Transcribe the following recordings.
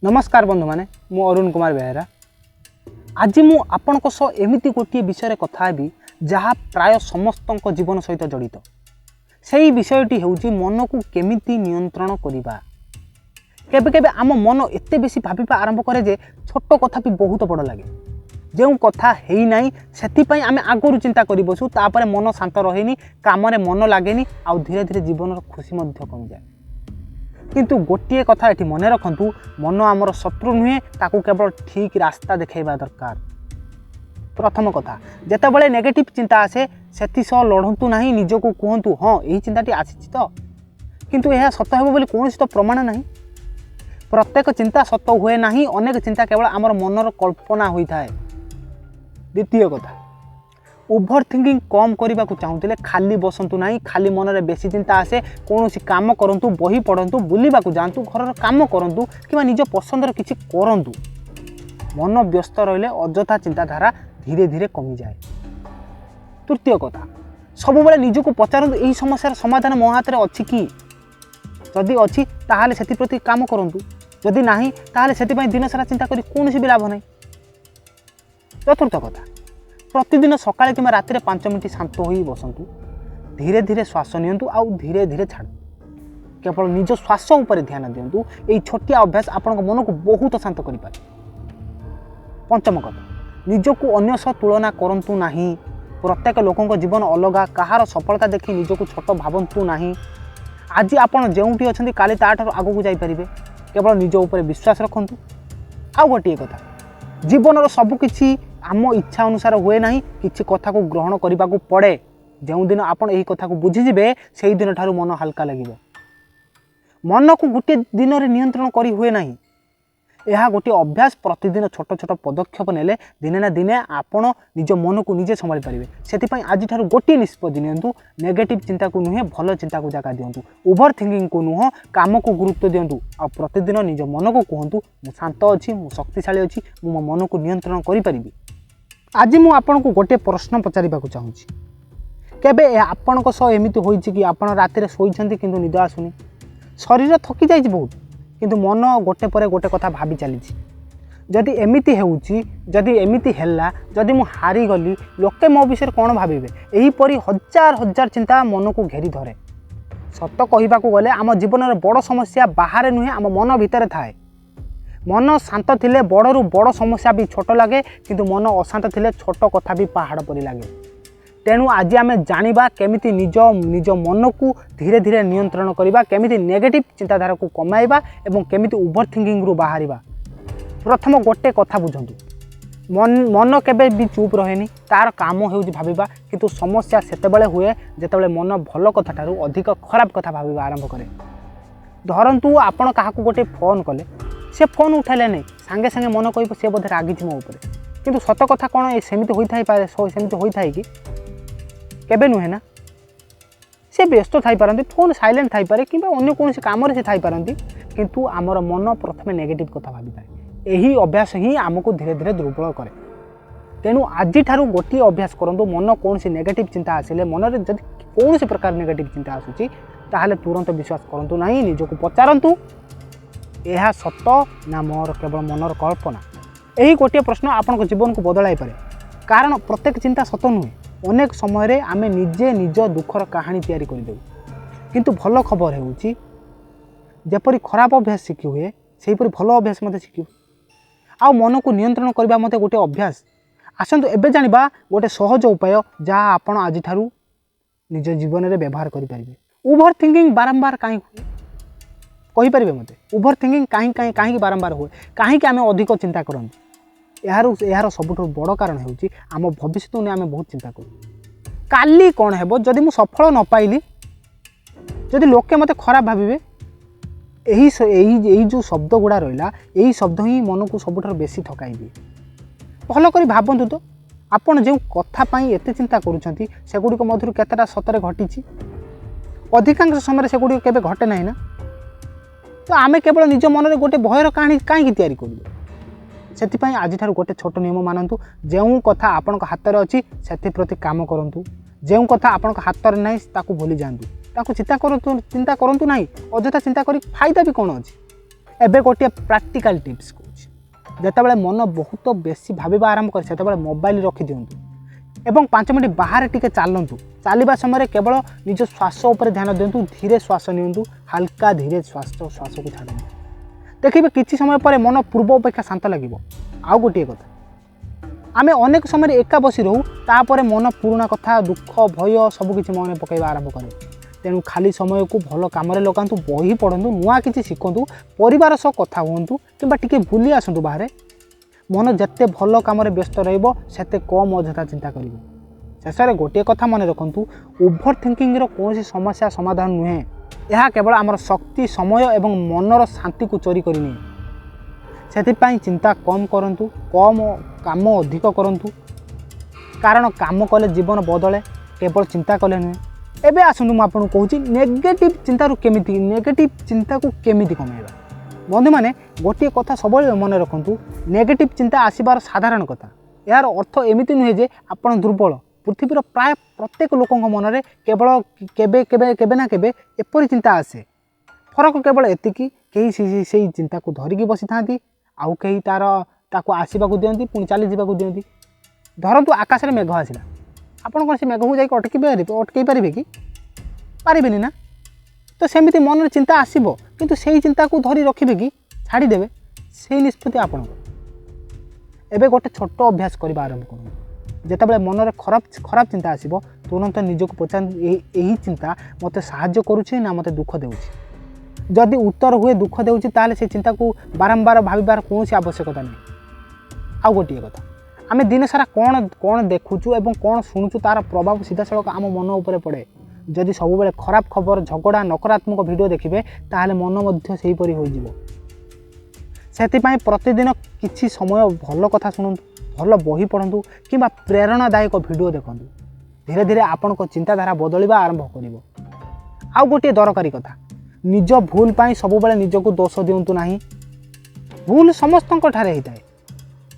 नमस्कार बंधु माने मु अरुण कुमार बेहेरा। आज मु आपनक सह एमिति गोटे विषय कथा हेबी जहाँ प्राय समस्त जीवन सहित जड़ित। से विषयटी हेउची मन को केमिति नियंत्रण करिबा। केबे केबे आम मन एते बेसी भाबिबा आरंभ करे जे छोट कथा भी बहुत बड़ लगे। जो कथा हेई नाही सेति पई आमे आगरु चिंता करि बसु, तापरे मन शांत रहेनी, काम रे मन लागेनी, आ धीरे धीरे जीवन खुशी मध्य कमी जाए। किंतु गोटे कथा एठी मने रखंतु, मन आमर शत्रु नुहे, ताकू केवल ठीक रास्ता देखाइबा दरकार। प्रथम कथा, जेतेबेले नेगेटिव चिंता आसे सेति सह लढंतु नाही, निजको कहंतु हाँ एही चिंताटी आसीछि तो, किंतु यह सत्य हेबो बोली कोनोसी तो प्रमाण नाही। प्रत्येक चिंता सत्य हुए नाही, अनेक चिंता केवल आमर मनर कल्पना होइथाय। द्वितीय कथा, ओभर थिंकिंग कम करने को चाहूले खाली बसंतु नहीं, खाली मन में बेसी चिंता आसे कौन काम करंतु, बही पढ़ंतु, बुलवा जातु, घर काम करंतु कि निज पसंदर किसी करंतु। मन व्यस्त रहिले अजथा चिंताधारा धीरे धीरे कमी जाए। तृतीय कथा, सब बेले निजको पचारंतु एही समस्यार समाधान मो हाथ में अछि कि, जदि अछि ताहाले सेति प्रति काम करंतु, जदि नाही ताहाले सेति पई दिन सारा चिंता करी कोनोसी भी लाभ नाही। चतुर्थ कथा, प्रतिदिन सकाळे कि राति 5 मिनिट शांत हो बसंतु, धीरे धीरे श्वास नियंतु आउ धीरे धीरे छाड़ू, केवल निज श्वास उपर ध्यान दिंतु। यही छोटिया अभ्यास आपण मन को बहुत शांत करि पारे। पंचम कथा, निजको अन्य सह तुलना करंतु नाही। प्रत्येक लोकंक जीवन अलगा, कहार सफलता देखि निजको छोट भावंतु नाही। आज आपण जेउठी अछंती काली ताठार आगु को जाई परिबे, केवल निज उपर विश्वास रखंतु। आउ गोटिए कथा, जीवनर सब किछि आम इच्छा अनुसार हुए ना, किसी कथा को ग्रहण करने को पड़े। जो दिन आप यही कथा को बुझीजे से दिन ठारू मन हल्का लगे। मन को गोटे दिन में नियंत्रण करी हुए ना, यह गोटे अभ्यास। प्रतिदिन छोट छोट पदक्षेप नेले दिने ना दिने आपण निज मन को निजे संभाली पारे। से आज ठारू गोटे निष्पत्ति नियंतु, नेगेटिव चिंता को नुहे भल चिंता को जगह दिंतु, ओभर थिंकिंग को नुह काम को गुरुत्व दिंतु। आ प्रतिदिन निज मन को कहतु मु शांत अच्छी, मु शक्तिशाली अच्छी, मु मो मन को नियंत्रण करि। आज मु आपन को गोटे प्रश्न पचारिबा को चाहूँगी, केबे आपन को सह एमिति होइछि कि आपन राति रे सोइछंती किंतु निद आसुनी, शरीर थकी जाइछि बहुत, किंतु मन गोटे परे गोटे कथा भाबी चलीछि। जदि एमिति हेउछि, जदि एमिति हेला, जदि मु हारी गली, लोके मो विषय कोन भाबिबे, एही परी हजार हजार चिंता मन को घेरी धरे। सत्य कहिबा को गले आम जीवन रे बड़ समस्या बाहर नुहे, आम मन भितर थाए। मन शांत थिले बड़रू बड़ समस्या भी छोट लगे, किंतु मन अशांत थिले छोट कथा भी पहाड़ परी लगे। तेणु आज आम जानिबा केमिति निज निज मन को धीरे धीरे नियंत्रण करिबा, केमिति नेगेटिव चिंताधारा को कमाइबा एवं केमिति ओभर थिंकिंग रु बाहरिबा। प्रथम गोटे कथा बुझंतु, मन केबे भी चुप रहेनी, तार काम हेउछि भाबिबा, किंतु समस्या सेतेबेले हुए जेतेबेले मन भल कथा ठारू अधिक खराब कथा भाबिबा आरंभ करे। धरंतु आपण काहाकू गोटे फोन कले, से फोन उठाइले नहीं, सांगे सांगे मन कह सी बोधे रागी मो उपर, किंतु सत कथा कौन सेमिति होई पारे, सेमिति होई थाए कि केबे नुहे ना। से व्यस्त थाई पारंती, फोन साइलेंट थाई पारे, किंबा अन्य कौन काम से थाई पारंती, किंतु आमर मन प्रथमे नेगेटिव कथा भाबी थाए। यही अभ्यास ही आमको धीरे धीरे दुर्बल करे। तेणु आज ठारू गोटे अभ्यास करंतु, मन कौन नेगेटिव चिंता आसिले, मन में जब कौन प्रकार नेगेटिव चिंता आसूची, ताहले तुरंत विश्वास करंतु नहीं, निजको पचारंतु यह सत्य ना मोर केवल मनर कल्पना। यही गोटे प्रश्न आपन जीवन को बदलाई पारे, कारण प्रत्येक चिंता सत्य नुहे। अनेक समय आमे निजे निज दुखर कहानी तैयारी करदेउ, किंतु भल खबर हेउची जेपरी खराब अभ्यास शिखी हुए, सेहीपरि भल अभ्यास मते शिखी। आ मन को नियंत्रण करबा मते गोटे अभ्यास। आसंतु एबे जानिबा गोटे सहज उपाय जहाँ आपण आज ठारू निज जीवन में व्यवहार करि परिबे। ओभर थिंकिंग बारंबार काहे हुए कहींपारे मत, ओभर थिंकिंग कहीं बारंबार हुए, कहीं आम अधिक चिंता करते। यार सबुठ बड़ कारण होउची आम भविष्य ने आम बहुत चिंता करूँ। काली कौन है जदि मु सफल न पाइली, जदि लोके मते खराब भाविबे, यही जो शब्द गुड़ा रहा, यही शब्द ही मन को सबुठ बेसी थकाई दिए। भल कर भावतु तो, आपन जो कथापाई एते चिंता करुछंती सेगुड़िक मधुर केतेटा सतरे घटी, अधिकांश समय सेगुड़िक केबे घटे नहीं ना। तो आमे केवल निज मन में गोटे भयर कहानी कहीं तैयारी करूँ। से आज ठारू गोटे छोट नियम मानतु, जो कथा आपण हाथ में अच्छी से प्रति काम करूँ, जो कथा आपण हाथ में ना ताकू भूली जातु, चिंता करूँ ना, अजथा चिंता कर फायदा भी कौन अच्छी। एबे गोटे प्रैक्टिकल टिप्स कहूँ जितेबाला मन बहुत बेसी भाव आरंभ करे से मोबाइल रखी दिंतु एवं 5 मिनट बाहर टिके चलतु चलवा समय केवल निज श्वास उपर ध्यान दिंतु धीरे श्वास नियंतु हल्का धीरे श्वास को छाड़ू देखिए किसी समय पर मन पूर्व अपेक्षा शांत लगे। आउ गोटे कथा आम अनेक समय एका बसी रहू तापर मन पुराणा कथा दुख भय सबकि मन पकड़ा आरंभ करे तेणु खाली समय को भल कम लगातु बही पढ़ु नुआ कि शिखु परिवार सह कथा हूँ कि टी बुली आसतु बाहर मन जिते भल कम व्यस्त रते कम अଯଥା चिंता कर शेष में गोटे कथा मन रखु ओभर थिंकिंग कौन समस्या समाधान नुहे यह केवल आमर शक्ति समय और मनर शांति को चोरी करनी से चिंता कम करूँ कम काम अधिक करूँ कारण काम कले जीवन बदले केवल चिंता कले नुहे। एबे आसतु मुझे कहूँ नेगेटिव चिंतार केमिति नेगेटिव चिंता को केमिति कमेबा बंधु मैंने गोटे कथा सब मन रखु नेगेटिव चिंता आसबार साधारण कथा यार अर्थ एमती नुहे जे आपण दुर्बल पृथ्वीर प्राय प्रत्येक लोक मन में केवल केबे केबे केबे ना केबे एपरी चिंता आसे फरक केवल एतिकी कहीं से चिंता को धरिकी बसी था आउ कहीं तार ताको आसवाक दियंती पुणी चली जावाक दियंती धरतु आकाश में मेघ आसला आपन कौन से मेघ को जाकर अटकई पारे कि पारे ना तो सेमती मन चिंता आसब किंतु से चिंता को धरी रखिए कि छाड़देवे से निष्पत्ति आपण एबे गोटे छोट अभ्यास करने आरंभ करूँ जितेबाला मन में खराब चिंता आसब तुरंत निजक पचार यही चिंता मत साहाय्य करुच्छे ना मत दुख देउछि जदि उत्तर हुए दुख देउछि ताले से चिंता को बारंबार भाविबार कौन आवश्यकता नहीं। आउ गोटे कथा आम दिन सारा कौन कौन देखुचु एवं कौन शुणुचु तार प्रभाव सीधा सड़क आम मन उपर पड़े जदि सब बेले खराब खबर झगड़ा नकारात्मक वीडियो देखिए ताहले मन मध्य सेहीपरि हो जिवो सेतिपई प्रतिदिन किछि समय भल कथा शुणु भल बही पढ़ु कि प्रेरणादायक वीडियो देखु धीरे धीरे आपण चिंताधारा बदलवा आरंभ कर। आउ गोटे दरकारी कथा निज भूल पाई सब बेले निजको दोष दिंतु नहीं भूल समस्त ठारे होता है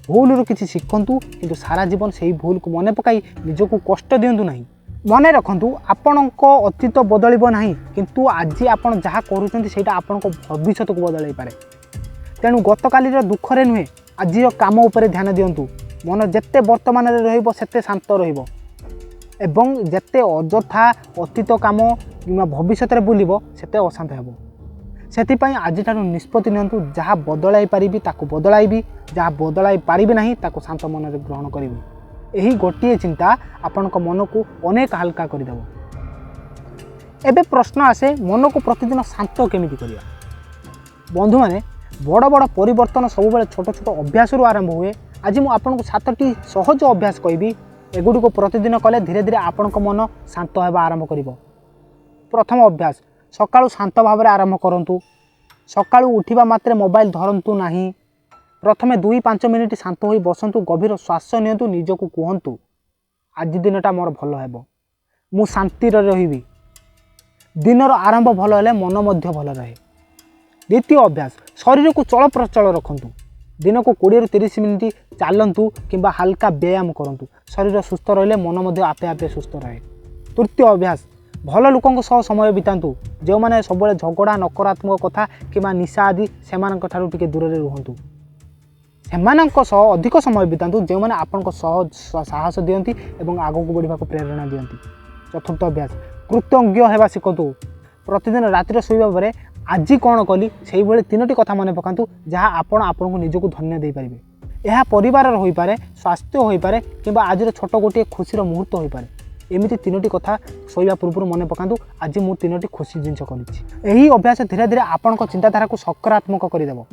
भूल किसी शिखु किंतु सारा जीवन से ही भूल को मन पकाई निजको कष्ट दिंतु नहीं मन रखु आपण अतीत बदल ना किंतु आज आपण जहाँ करूँ आपण भविष्य को बदल पारे तेणु गतकालीर दुखरे नुहे आज काम उपर ध्यान दिंतु मन जिते वर्तमान रते शांत एवं जिते अଯଥା अतीत काम कि भविष्य बुल से अशांत हो से आज निष्पत्ति नियंतु जहाँ बदलाई पारि ताको बदलाइबी जहाँ बदलाई पारि ना ताको शांत मन ग्रहण करी यही गोटे चिंता आपण मन को अनेक हल्का करदेव। एबे प्रश्न आसे मन को प्रतिदिन शांत केमिति करिया बंधु माने बड़ बड़ परिवर्तन सब बेले छोट छोट अभ्यास आरंभ हुए आज मुझे आपको 7टी सहज अभ्यास कहबी एगुड़ी प्रतिदिन कले धीरे धीरे आपण मन शांत होगा आरंभ कर। प्रथम अभ्यास सकाळु शांत भाव में आरंभ करूँ सकाळु उठिबा मात्रे मोबाइल धरतु नहीं प्रथमे 2-5 मिनिट शांत हो बसतु गभीर श्वास नियंतु निजको कहतु आज दिनटा मोर भल हेबो मु शांति रही दिनर आरंभ भल हेले मन मध्य भल रहे। द्वितीय अभ्यास शरीर को चल प्रचल रखु दिन को 20-30 मिनिट चलतु किंबा हल्का व्यायाम करूँ शरीर सुस्थ रहिले मन मध्य आपे आपे सुस्थ रहे। तृतीय अभ्यास भल लोकों सह समय बितातु जो मैंने सब झगड़ा नकारात्मक कथा किंबा निशा आदि से दूर रुहतु से अधिक समय बितातु जो मैंने आपन साहस दियंती एवं आगक बढ़ा प्रेरणा दियंती। चतुर्थ अभ्यास कृतज्ञ होगा शिखतु प्रतिदिन रातिर शोवा पर आज कौन कली से 3टी कथा मन पकातु जहाँ आपण को निजक धन्य दे पारे यह परिवार हो पारे स्वास्थ्य हो पारे किंबा आज छोट गोटे खुशी मुहूर्त हो पारे एमती 3टी कथा शोवा पूर्व मन पकातु आज मु 3टी खुशी जिनस करी अभ्यास धीरे धीरे आपण चिंताधारा को सकारात्मक करदेव।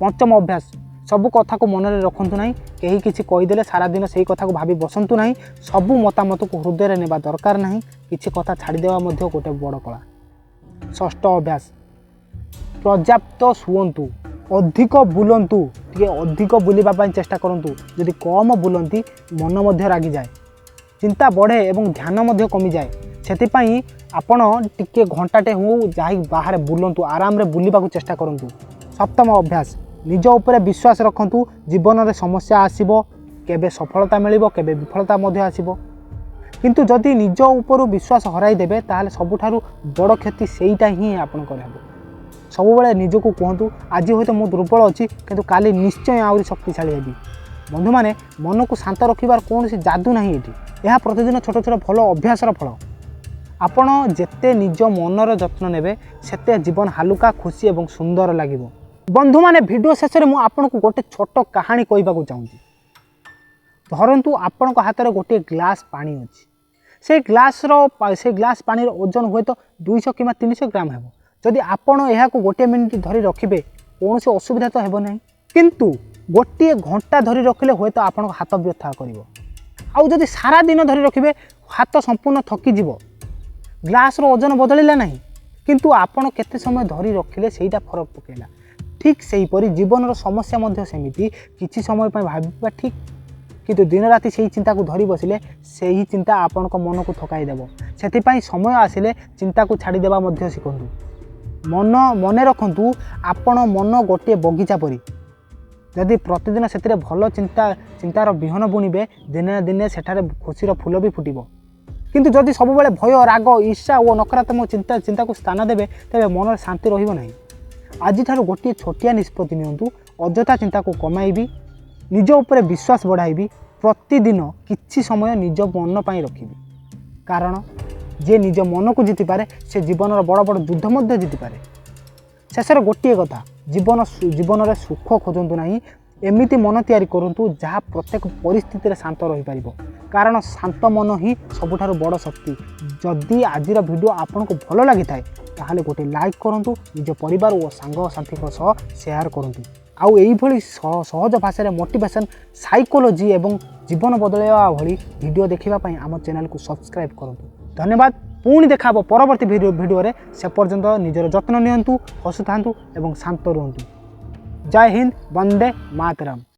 पंचम अभ्यास सबू कथा को मन में रखु ना कहीं किसी कहीदे सारा दिन से कथा को भावी बसतु ना सबू मतामत को हृदय नेबा दरकार ना किसी कथा छाड़देवा गोटे बड़ कला। षष्ठ अभ्यास पर्याप्त शुअंतु अधिक बुलंतु टे अधिक बुलवाई चेष्टा करूँ जदि कम बुलती मन मध्य रागी जाए चिंता बढ़े एवं ध्यान कमी जाए से आपण टिके घंटाटे हो जा बाहर बुलंतु आराम रे बुलवाक चेष्टा करूँ। सप्तम अभ्यास निज उपरे विश्वास रखु जीवन में समस्या आसब केबे सफलता मिलिबो केबे विफलता मध्य आसब किंतु जदि निज उपर विश्वास हराई देबे ताहले सबुठारु बड़ क्षति सेईटा ही आपन करबो। ସବୁବେଳେ ନିଜକୁ କୁହନ୍ତୁ ଆଜି ହୁଏତ ମୁଁ ଦୁର୍ବଳ ଅଛି କିନ୍ତୁ କାଲି ନିଶ୍ଚୟ ଆହୁରି ଶକ୍ତିଶାଳୀ ହେବି। ବନ୍ଧୁମାନେ, ମନକୁ ଶାନ୍ତ ରଖିବାର କୌଣସି ଯାଦୁ ନାହିଁ ଏଠି। ଏହା ପ୍ରତିଦିନ ଛୋଟ ଛୋଟ ଭଲ ଅଭ୍ୟାସର ଫଳ। ଆପଣ ଯେତେ ନିଜ ମନର ଯତ୍ନ ନେବେ ସେତେ ଜୀବନ ହାଲୁକା, ଖୁସି ଏବଂ ସୁନ୍ଦର ଲାଗିବ। ବନ୍ଧୁମାନେ, ଭିଡ଼ିଓ ଶେଷରେ ମୁଁ ଆପଣଙ୍କୁ ଗୋଟେ ଛୋଟ କାହାଣୀ କହିବାକୁ ଚାହୁଁଛି। ଧରନ୍ତୁ ଆପଣଙ୍କ ହାତରେ ଗୋଟିଏ ଗ୍ଲାସ୍ ପାଣି ଅଛି। ସେ ଗ୍ଲାସ୍ ପାଣିର ଓଜନ ହୁଏତ 200 କିମ୍ବା 300 ଗ୍ରାମ ହେବ। ଯଦି ଆପଣ ଏହାକୁ ଗୋଟିଏ ମିନିଟ୍ ଧରି ରଖିବେ କୌଣସି ଅସୁବିଧା ତ ହେବ ନାହିଁ, କିନ୍ତୁ ଗୋଟିଏ ଘଣ୍ଟା ଧରି ରଖିଲେ ହୁଏତ ଆପଣଙ୍କ ହାତ ବ୍ୟଥା କରିବ। ଆଉ ଯଦି ସାରା ଦିନ ଧରି ରଖିବେ ହାତ ସମ୍ପୂର୍ଣ୍ଣ ଥକିଯିବ। ଗ୍ଲାସ୍ର ଓଜନ ବଦଳିଲା ନାହିଁ, କିନ୍ତୁ ଆପଣ କେତେ ସମୟ ଧରି ରଖିଲେ ସେଇଟା ଫରକ ପକାଇଲା। ଠିକ୍ ସେହିପରି ଜୀବନର ସମସ୍ୟା ମଧ୍ୟ ସେମିତି। କିଛି ସମୟ ପାଇଁ ଭାବିବା ଠିକ୍, କିନ୍ତୁ ଦିନ ରାତି ସେହି ଚିନ୍ତାକୁ ଧରି ବସିଲେ ସେହି ଚିନ୍ତା ଆପଣଙ୍କ ମନକୁ ଥକାଇ ଦେବ। ସେଥିପାଇଁ ସମୟ ଆସିଲେ ଚିନ୍ତାକୁ ଛାଡ଼ିଦେବା ମଧ୍ୟ ଶିଖନ୍ତୁ। ମନେ ରଖନ୍ତୁ, ଆପଣ ମନ ଗୋଟିଏ ବଗିଚା ପରି। ଯଦି ପ୍ରତିଦିନ ସେଥିରେ ଭଲ ଚିନ୍ତାର ବିହନ ବୁଣିବେ, ଦିନେ ନା ଦିନେ ସେଠାରେ ଖୁସିର ଫୁଲ ବି ଫୁଟିବ। କିନ୍ତୁ ଯଦି ସବୁବେଳେ ଭୟ, ରାଗ, ଈର୍ଷା ଓ ନକାରାତ୍ମକ ଚିନ୍ତାକୁ ସ୍ଥାନ ଦେବେ, ତେବେ ମନରେ ଶାନ୍ତି ରହିବ ନାହିଁ। ଆଜିଠାରୁ ଗୋଟିଏ ଛୋଟିଆ ନିଷ୍ପତ୍ତି ନିଅନ୍ତୁ। ଅଯଥା ଚିନ୍ତାକୁ କମାଇବି, ନିଜ ଉପରେ ବିଶ୍ୱାସ ବଢ଼ାଇବି, ପ୍ରତିଦିନ କିଛି ସମୟ ନିଜ ମନ ପାଇଁ ରଖିବି। କାରଣ ଯିଏ ନିଜ ମନକୁ ଜିତିପାରେ ସେ ଜୀବନର ବଡ଼ ବଡ଼ ଯୁଦ୍ଧ ମଧ୍ୟ ଜିତିପାରେ। ଶେଷରେ ଗୋଟିଏ କଥା, ଜୀବନରେ ସୁଖ ଖୋଜନ୍ତୁ ନାହିଁ, ଏମିତି ମନ ତିଆରି କରନ୍ତୁ ଯାହା ପ୍ରତ୍ୟେକ ପରିସ୍ଥିତିରେ ଶାନ୍ତ ରହିପାରିବ। କାରଣ ଶାନ୍ତ ମନ ହିଁ ସବୁଠାରୁ ବଡ଼ ଶକ୍ତି। ଯଦି ଆଜିର ଭିଡ଼ିଓ ଆପଣଙ୍କୁ ଭଲ ଲାଗିଥାଏ ତାହେଲେ ଗୋଟେ ଲାଇକ୍ କରନ୍ତୁ, ନିଜ ପରିବାର ଓ ସାଙ୍ଗସାଥୀଙ୍କ ସହ ସେୟାର କରନ୍ତୁ। ଆଉ ଏଇଭଳି ସହଜ ଭାଷାରେ ମୋଟିଭେସନ୍, ସାଇକୋଲୋଜି ଏବଂ ଜୀବନ ବଦଳାଇବା ଭଳି ଭିଡ଼ିଓ ଦେଖିବା ପାଇଁ ଆମ ଚ୍ୟାନେଲକୁ ସବସ୍କ୍ରାଇବ୍ କରନ୍ତୁ। ଧନ୍ୟବାଦ। ପୁଣି ଦେଖା ହେବ ପରବର୍ତ୍ତୀ ଭିଡ଼ିଓରେ। ସେ ପର୍ଯ୍ୟନ୍ତ ନିଜର ଯତ୍ନ ନିଅନ୍ତୁ, ହସୁଥାନ୍ତୁ ଏବଂ ଶାନ୍ତ ରୁହନ୍ତୁ। ଜୟ ହିନ୍ଦ, ବନ୍ଦେ ମାତରମ୍।